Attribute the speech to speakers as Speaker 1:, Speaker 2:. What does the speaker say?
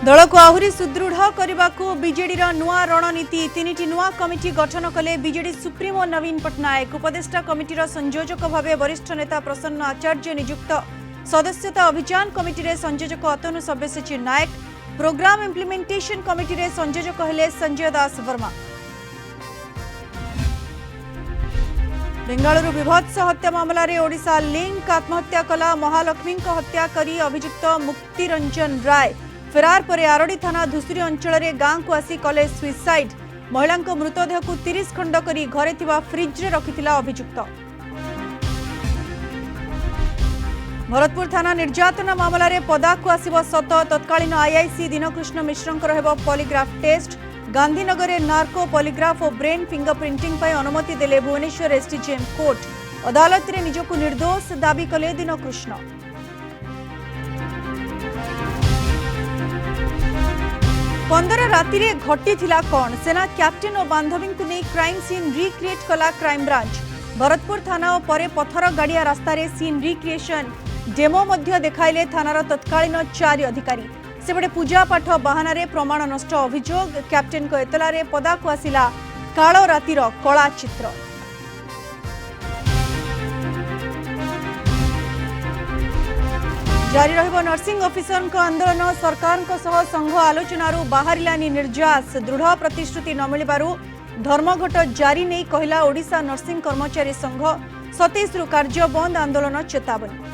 Speaker 1: दल को आहरी सुदृढ़ करने को बीजेडी नुआ रणनीति तीन नुआ कमिटी गठन कले बीजेडी सुप्रीमो नवीन पट्टनायक उपदेष्टा कमिटीर संयोजक भाव वरिष्ठ नेता प्रसन्न आचार्य नियुक्त सदस्यता अभियान कमिटी रे संयोजक अतनु सब्यसाची नायक प्रोग्राम इम्प्लीमेंटेशन कमिटी रे संयोजक हेले संजय दास वर्मा। बेंगालुरु विभत्स हत्या मामला रे ओडिशा लिंक आत्महत्या कला महालक्ष्मी हत्या करी अभियुक्त मुक्तिरंजन राय फेरार पर आरडी थाना धुसुरी अंचल रे गांव को आसी कले सुइसाइड महिला मृतदेह को 30 खंड करी घरे थिबा फ्रिज रे रखिथिला अभियुक्त। भरतपुर थाना निर्यातना मामला रे पदा को आसीबो सत तत्कालीन आईआईसी दिनकृष्ण मिश्रंकर हेबो पॉलीग्राफ टेस्ट गांधीनगर रे नार्को पॉलीग्राफ और ब्रेन फिंगरप्रिंटिंग पर अनुमति देले भुवनेश्वर एसडीजेएम कोर्ट अदालत रे निजको निर्दोष दाबी कले दिनकृष्ण। 15 राति रे घटी थिला कौन सेना कैप्टेन और बांधवी को नहीं क्राइम सीन रिक्रिएट कला क्राइम ब्रांच भरतपुर थाना और परे पथर गाड़िया रास्ता रे सीन रिक्रिएशन डेमो मध्य देखाइले थानार तत्कालीन 4 अधिकारी सेबडे पूजा पाठ बाहाना रे प्रमाण नष्ट अभियोग कैप्टेन को एतला रे पदा को आसिला कालो रातिर कला चित्र। जारी रहिबो नर्सिंग ऑफिसर आंदोलन सरकार संघ आलोचनारू बाहरिलानी निर्यास दृढ़ प्रतिश्रुति न मिलबारू धर्मघट जारी नहीं कहला ओडिशा नर्सिंग कर्मचारी संघ 27 रु कार्य बंद आंदोलन चेतावनी।